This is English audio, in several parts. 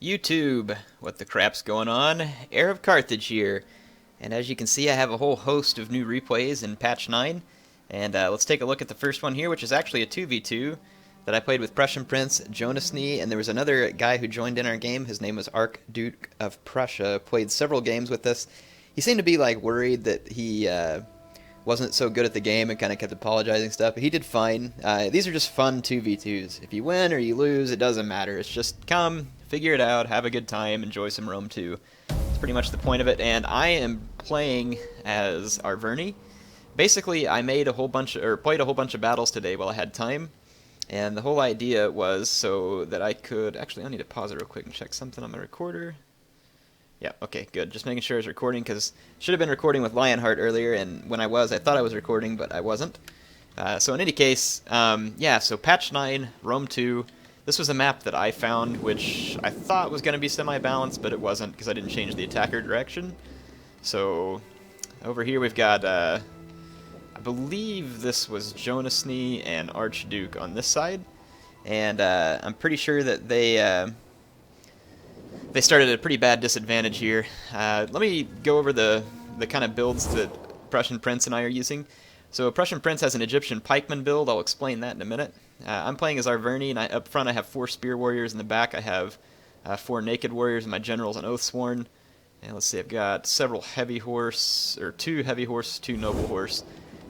YouTube, what the crap's going on? HeirofCarthage here, and as you can see I have a whole host of new replays in patch 9, and let's take a look at the first one here, which is actually a 2v2 that I played with Prussian Prince, Jonasny, and there was another guy who joined in our game. His name was Archduke of Prussia, played several games with us. He seemed to be like worried that he wasn't so good at the game and kind of kept apologizing stuff, but he did fine. These are just fun 2v2s. If you win or you lose, it doesn't matter. It's just come, figure it out, have a good time, enjoy some Rome 2. It's pretty much the point of it, and I am playing as Averni. Basically, I made a whole bunch, or played a whole bunch of battles today while I had time, and the whole idea was so that I could, actually I need to pause it real quick and check something on my recorder. Yeah, okay, good. Just making sure I was recording, because should have been recording with Lionheart earlier, and when I was, I thought I was recording, but I wasn't. So in any case, yeah, so patch 9, Rome 2. This was a map that I found, which I thought was going to be semi-balanced, but it wasn't, because I didn't change the attacker direction. So over here we've got, I believe this was Jonasny and Archduke on this side, and I'm pretty sure that they started at a pretty bad disadvantage here. Let me go over the kind of builds that Prussian Prince and I are using. So Prussian Prince has an Egyptian pikeman build. I'll explain that in a minute. I'm playing as Averni, and up front I have 4 spear warriors. In the back I have 4 naked warriors, and my general's an Oathsworn. And let's see, I've got several heavy horse, or 2 heavy horse, 2 noble horse.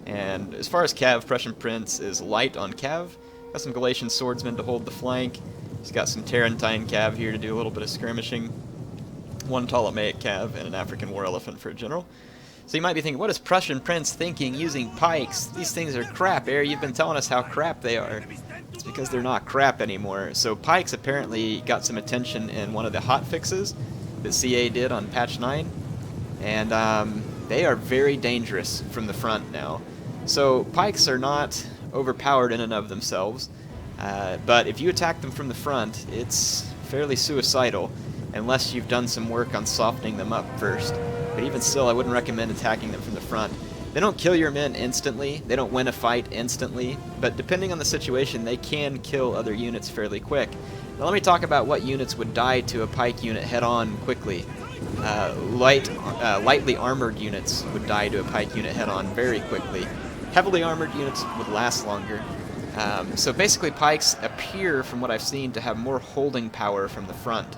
And as far as cav, Prussian Prince is light on cav. Got some Galatian swordsmen to hold the flank. He's got some Tarentine cav here to do a little bit of skirmishing. 1 Ptolemaic cav and an African war elephant for a general. So you might be thinking, what is Prussian Prince thinking using pikes? These things are crap, Air. You've been telling us how crap they are. It's because they're not crap anymore. So pikes apparently got some attention in one of the hot fixes that CA did on patch 9. And they are very dangerous from the front now. So pikes are not overpowered in and of themselves. But if you attack them from the front, it's fairly suicidal, unless you've done some work on softening them up first. But even still, I wouldn't recommend attacking them from the front. They don't kill your men instantly, they don't win a fight instantly, but depending on the situation, they can kill other units fairly quick. Now let me talk about what units would die to a pike unit head-on quickly. Lightly armored units would die to a pike unit head-on very quickly. Heavily armored units would last longer. So basically pikes appear, from what I've seen, to have more holding power from the front.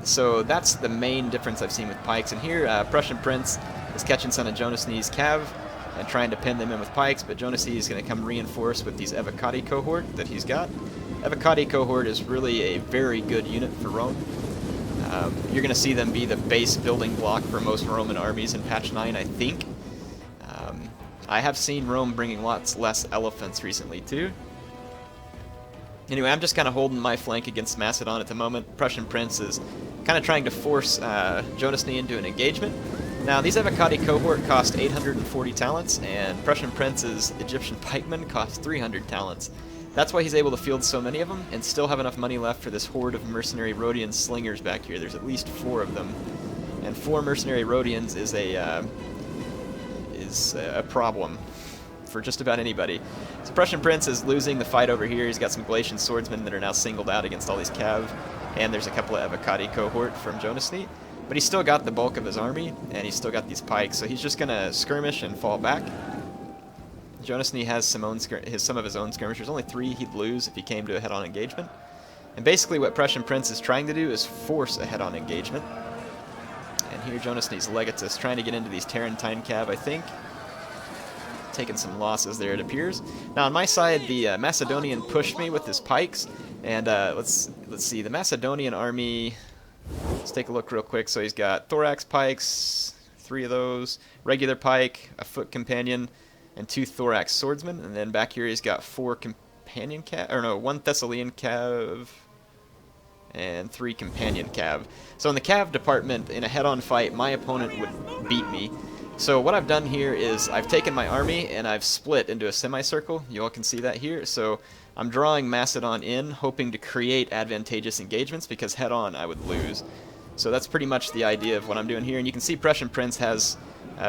So that's the main difference I've seen with pikes. And here, Prussian Prince is catching some of Jonasny's cav and trying to pin them in with pikes, but Jonasny is going to come reinforce with these Evocati cohort that he's got. Evocati cohort is really a very good unit for Rome. You're going to see them be the base building block for most Roman armies in patch 9, I think. I have seen Rome bringing lots less elephants recently, too. Anyway, I'm just kind of holding my flank against Macedon at the moment. Prussian Prince is kind of trying to force Jonasny into an engagement. Now, these Evocati cohort cost 840 talents, and Prussian Prince's Egyptian pikemen cost 300 talents. That's why he's able to field so many of them, and still have enough money left for this horde of mercenary Rhodian slingers back here. There's at least 4 of them, and 4 mercenary Rhodians is a problem for just about anybody. So Prussian Prince is losing the fight over here. He's got some Galatian swordsmen that are now singled out against all these cav, and there's a couple of Evocati cohort from Jonasny, but he's still got the bulk of his army, and he's still got these pikes, so he's just going to skirmish and fall back. Jonasny has some of his own skirmishers. Only 3 he'd lose if he came to a head-on engagement. And basically what Prussian Prince is trying to do is force a head-on engagement. And here Jonasny's legatus trying to get into these Tarentine cav, I think. Taking some losses there, it appears. Now on my side, the Macedonian pushed me with his pikes, and let's see, the Macedonian army, let's take a look real quick. So he's got thorax pikes, 3 of those, regular pike, a foot companion, and 2 thorax swordsmen, and then back here he's got 4 companion cav, or no, 1 Thessalian cav, and 3 companion cav. So in the cav department, in a head-on fight, my opponent would beat me. So what I've done here is I've taken my army and I've split into a semicircle. You all can see that here. So I'm drawing Macedon in, hoping to create advantageous engagements, because head-on I would lose. So that's pretty much the idea of what I'm doing here. And you can see Prussian Prince has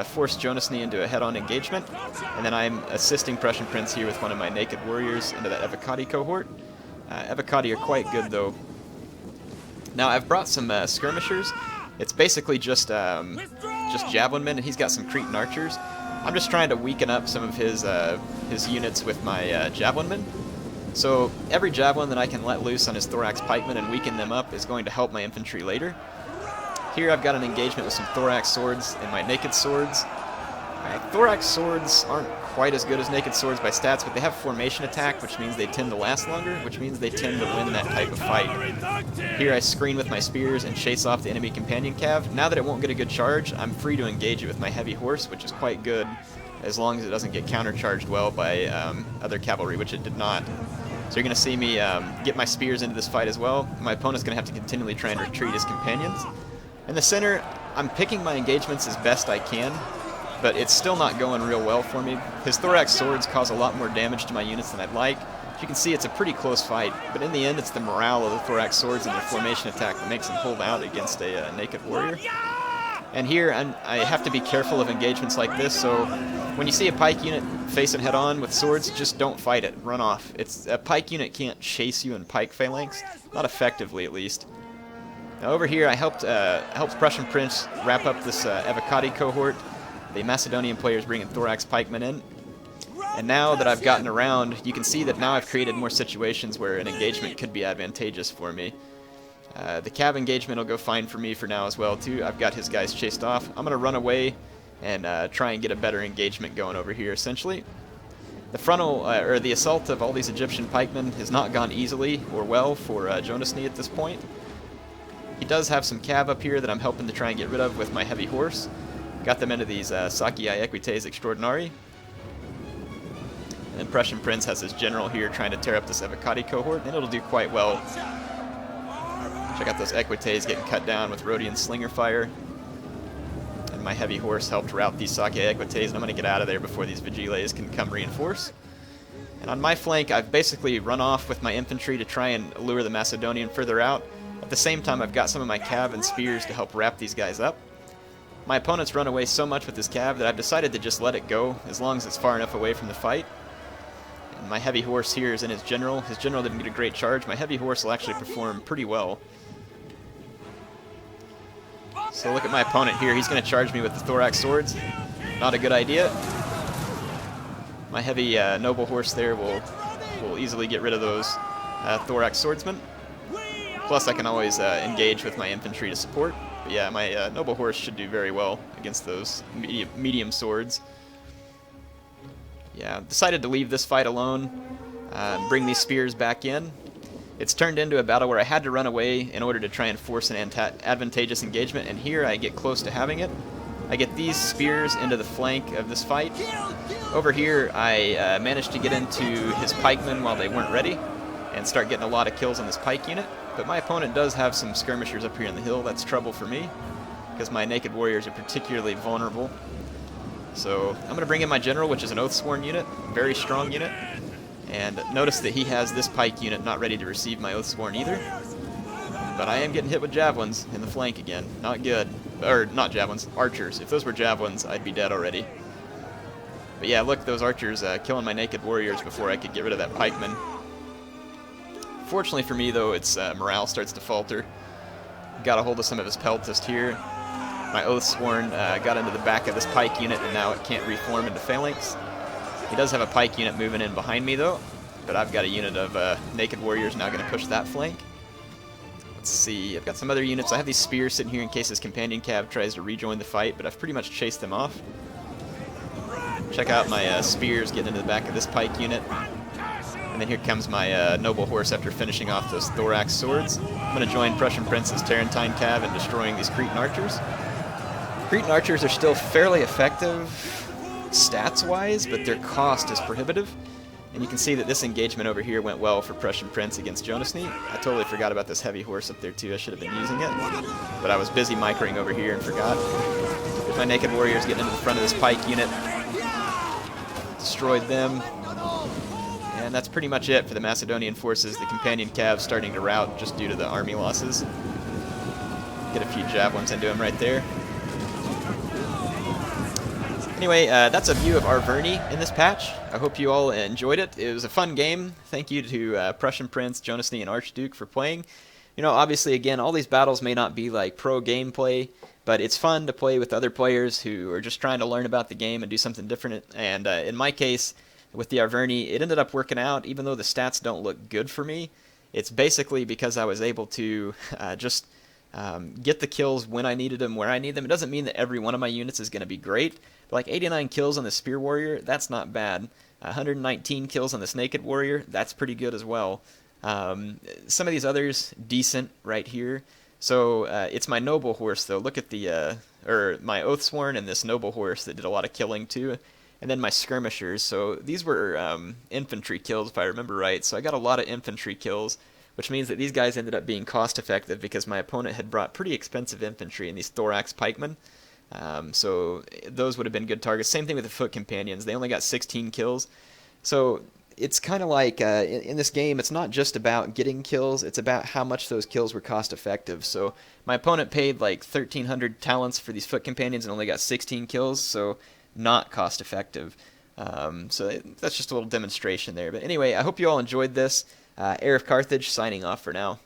forced Jonasny into a head-on engagement, and then I'm assisting Prussian Prince here with one of my naked warriors into that Evocati cohort. Evocati are quite good, though. Now I've brought some skirmishers. It's basically just javelin men, and he's got some Cretan archers. I'm just trying to weaken up some of his units with my javelin men. So every javelin that I can let loose on his thorax pikemen and weaken them up is going to help my infantry later. Here I've got an engagement with some thorax swords and my naked swords. Thorax swords aren't quite as good as naked swords by stats, but they have formation attack, which means they tend to last longer, which means they tend to win that type of fight. Here I screen with my spears and chase off the enemy companion cav. Now that it won't get a good charge, I'm free to engage it with my heavy horse, which is quite good, as long as it doesn't get countercharged well by other cavalry, which it did not. So you're going to see me get my spears into this fight as well. My opponent's going to have to continually try and retreat his companions. In the center, I'm picking my engagements as best I can, but it's still not going real well for me. His thorax swords cause a lot more damage to my units than I'd like. As you can see, it's a pretty close fight, but in the end, it's the morale of the thorax swords and their formation attack that makes them hold out against a naked warrior. And here, I have to be careful of engagements like this, so when you see a pike unit facing head-on with swords, just don't fight it. Run off. A pike unit can't chase you in pike phalanx, not effectively at least. Now over here, I helped Prussian Prince wrap up this Avocati cohort. The Macedonian players bringing thorax pikemen in. And now that I've gotten around, you can see that now I've created more situations where an engagement could be advantageous for me. The cav engagement will go fine for me for now as well too. I've got his guys chased off. I'm going to run away and try and get a better engagement going over here essentially. The frontal, or the assault of all these Egyptian pikemen has not gone easily or well for Jonasny at this point. He does have some cav up here that I'm helping to try and get rid of with my heavy horse. Got them into these Sakii Equites Extraordinari. And Prussian Prince has his general here trying to tear up this Avocati cohort, and it'll do quite well. Check out those Equites getting cut down with Rhodian Slinger Fire. And my heavy horse helped rout these Sakii Equites, and I'm going to get out of there before these Vigiles can come reinforce. And on my flank, I've basically run off with my infantry to try and lure the Macedonian further out. At the same time, I've got some of my cav and spears to help wrap these guys up. My opponent's run away so much with his cav that I've decided to just let it go, as long as it's far enough away from the fight. And my heavy horse here is in his general. His general didn't get a great charge. My heavy horse will actually perform pretty well. So look at my opponent here. He's going to charge me with the thorax swords. Not a good idea. My heavy noble horse there will easily get rid of those thorax swordsmen. Plus I can always engage with my infantry to support. But yeah, my noble horse should do very well against those medium swords. Yeah, decided to leave this fight alone, bring these spears back in. It's turned into a battle where I had to run away in order to try and force an advantageous engagement, and here I get close to having it. I get these spears into the flank of this fight. Over here, I managed to get into his pikemen while they weren't ready, and start getting a lot of kills on this pike unit. But my opponent does have some skirmishers up here on the hill. That's trouble for me, because my naked warriors are particularly vulnerable. So I'm going to bring in my general, which is an Oathsworn unit, very strong unit. And notice that he has this pike unit not ready to receive my Oathsworn either. But I am getting hit with javelins in the flank again. Not good. Or, not javelins, archers. If those were javelins, I'd be dead already. But yeah, look, those archers killing my naked warriors before I could get rid of that pikeman. Fortunately for me, though, its morale starts to falter. Got a hold of some of his peltist here. My Oathsworn got into the back of this pike unit, and now it can't reform into phalanx. He does have a pike unit moving in behind me, though, but I've got a unit of naked warriors now going to push that flank. Let's see, I've got some other units. I have these spears sitting here in case his companion cav tries to rejoin the fight, but I've pretty much chased them off. Check out my spears getting into the back of this pike unit. And then here comes my noble horse after finishing off those thorax swords. I'm going to join Prussian Prince's Tarentine cav in destroying these Cretan archers. Cretan archers are still fairly effective stats-wise, but their cost is prohibitive. And you can see that this engagement over here went well for Prussian Prince against Jonasny. I totally forgot about this heavy horse up there too. I should have been using it. But I was busy microing over here and forgot. With my naked warriors getting into the front of this pike unit. Destroyed them. And that's pretty much it for the Macedonian forces. The companion cav starting to rout just due to the army losses. Get a few javelins into him right there. Anyway, that's a view of Averni in this patch. I hope you all enjoyed it. It was a fun game. Thank you to Prussian Prince, Jonasny, and Archduke for playing. you know, obviously, again, all these battles may not be like pro gameplay, but it's fun to play with other players who are just trying to learn about the game and do something different. And in my case, with the Averni, it ended up working out, even though the stats don't look good for me. It's basically because I was able to just get the kills when I needed them, where I need them. It doesn't mean that every one of my units is going to be great, but like 89 kills on the Spear Warrior, that's not bad. 119 kills on this Naked Warrior, that's pretty good as well. Some of these others, decent right here. So it's my Noble Horse, though. Look at the, or my Oathsworn and this Noble Horse that did a lot of killing, too. And then my Skirmishers. So these were infantry kills, if I remember right. So I got a lot of infantry kills, which means that these guys ended up being cost-effective because my opponent had brought pretty expensive infantry in these Thorax Pikemen. So those would have been good targets. Same thing with the Foot Companions. They only got 16 kills. So it's kind of like in this game, it's not just about getting kills, it's about how much those kills were cost effective. So my opponent paid like 1,300 talents for these Foot Companions and only got 16 kills, so not cost effective. So that's just a little demonstration there. But anyway, I hope you all enjoyed this. HeirofCarthage signing off for now.